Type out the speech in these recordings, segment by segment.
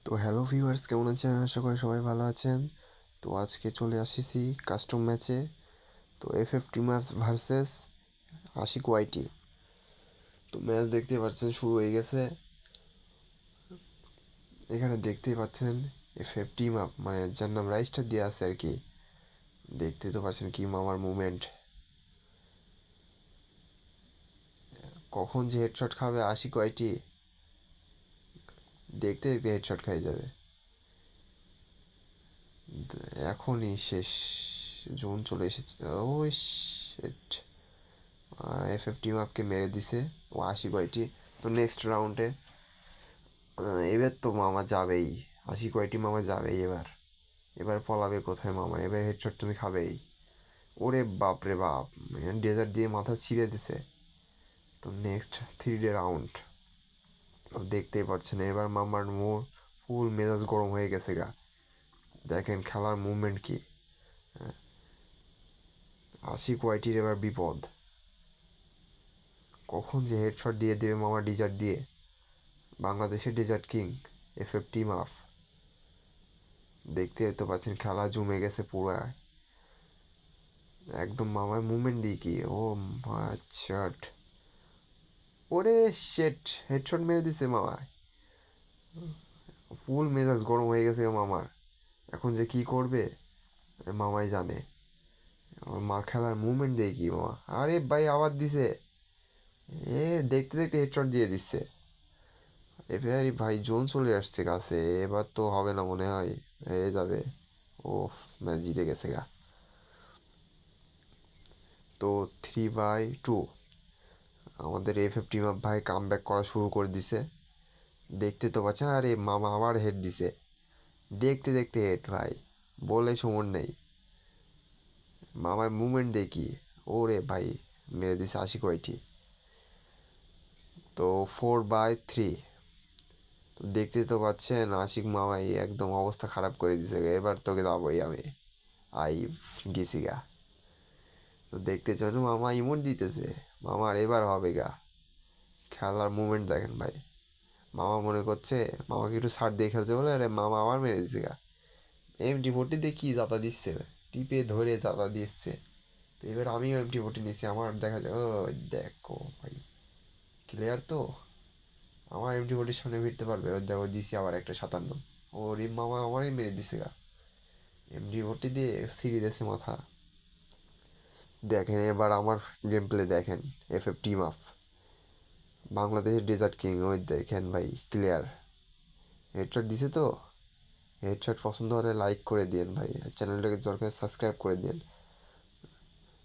তো hello viewers, কেমন আছেন? আশা করি সবাই ভালো আছেন। তো আজকে চলে আসিছি কাস্টম ম্যাচে। তো এফএফ টিমার্স ভার্সেস আশিক ওয়াইটি। তো ম্যাচ দেখতেই পাচ্ছেন শুরু হয়ে গেছে। এখানে দেখতেই পাচ্ছেন এফএফ টিম আপ, মানে যার নাম রাইস্টার দিয়ে আছে আর কি। দেখতে তো পাচ্ছেন কি মামার মুভমেন্ট, কখন যে হেডশট খাবে আশিক ওয়াইটি, দেখতে দেখতে হেডশট খাই যাবে। এখনই শেষ, জোন চলে এসেছে। ও শিট, এফএফ টিম আপকে মেরে দিছে ও আশিক ওয়াইটি। তো নেক্সট রাউন্ডে এবার তো মামা যাবেই, আশিক ওয়াইটি মামা যাবেই এবার। এবার পলাবে কোথায় মামা, এবার হেডশট তুমি খাবেই। ওরে বাপ রে বাপ, ডেজার্ট দিয়ে মাথা ছিঁড়ে দিছে। তো নেক্সট 3 ডে রাউন্ড দেখতেই পাচ্ছেন, এবার মামার ফুল মেজাজ গরম হয়ে গেছে গা। দেখেন খেলার মুভমেন্ট কি, আশিক ওয়াইটির এবার বিপদ। কখন যে হেডশট দিয়ে দেবে মামা ডিজার্ট দিয়ে, বাংলাদেশের desert king FF team up. দেখতে তো পাচ্ছেন খেলা জমে গেছে পুরো একদম। মামার মুভমেন্ট দিয়ে কি, ও শার্ট, ওরে শেট, হেডশট মেরে দিছে মামা। ফুল মেজাজ গরম হয়ে গেছে মামার। এখন যে কি করবে মামাই জানে। আমার মা খেলার মুভমেন্ট দিয়ে কি মামা, আরে ভাই আবার দিছে। এ দেখতে দেখতে হেডশট দিয়ে দিচ্ছে। এবারই ভাই জোন চলে আসছে কাছে, এবার তো হবে না মনে হয়, হেরে যাবে। ও, ম্যাচ জিতে গেছে গা। তো 3-2 আমাদের এফএফ টিম আপ ভাই কাম ব্যাক করা শুরু করে দিছে। দেখতে তো পাচ্ছেন, আরে মামা আবার হেড দিছে। দেখতে দেখতে হেড ভাই, বলে সমর নেই। মামার মুভমেন্ট দেখি, ওরে ভাই মেরে দিছে আশিক ওয়াইটি। তো 4-3, তো দেখতে তো পাচ্ছেন আশিক মামাই একদম অবস্থা খারাপ করে দিছে। এবার তোকে দাবই আমি, আই গেছি গা। তো দেখতে চান মামা ইমোট দিতেছে, মামার এবার হবে গা। খেলার মুভমেন্ট দেখেন ভাই, মামা মনে করছে মামাকে একটু ছাড় দিয়ে খেলছে বলে, আরে মামা আবার মেরে দিছে গা। MT40 দিয়ে কি জাতা দিচ্ছে, টিপে ধরে জাতা দিচ্ছে। তো এবার আমিও MT40 নিচ্ছি, আমার দেখা যায় ও, দেখো ভাই ক্লিয়ার তো, আমার MT40 সামনে ভিড়তে পারবে। ওর দেখো দিছি আবার একটা 57। ও রে মামা আমারই মেরে দিছে গা, MT40 দিয়ে সিঁড়ি দিয়েছে মাথা। দেখেন এবার আমার গেম প্লে দেখেন, এফএফ টিম আপ বাংলাদেশের ডেজার্ট কিং, ওই দেখেন ভাই ক্লিয়ার হেডশট দিছে তো। হেডশট পছন্দ হলে লাইক করে দিন ভাই, চ্যানেলটাকে দরকার সাবস্ক্রাইব করে দিন।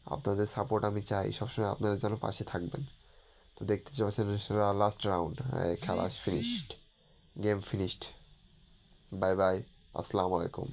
আপনাদের সাপোর্ট আমি চাই সবসময়, আপনারা যেন পাশে থাকবেন। তো দেখতে চাচ্ছেন লাস্ট রাউন্ড, খেলা finished, game finished. Bye bye, আসসালামু আলাইকুম।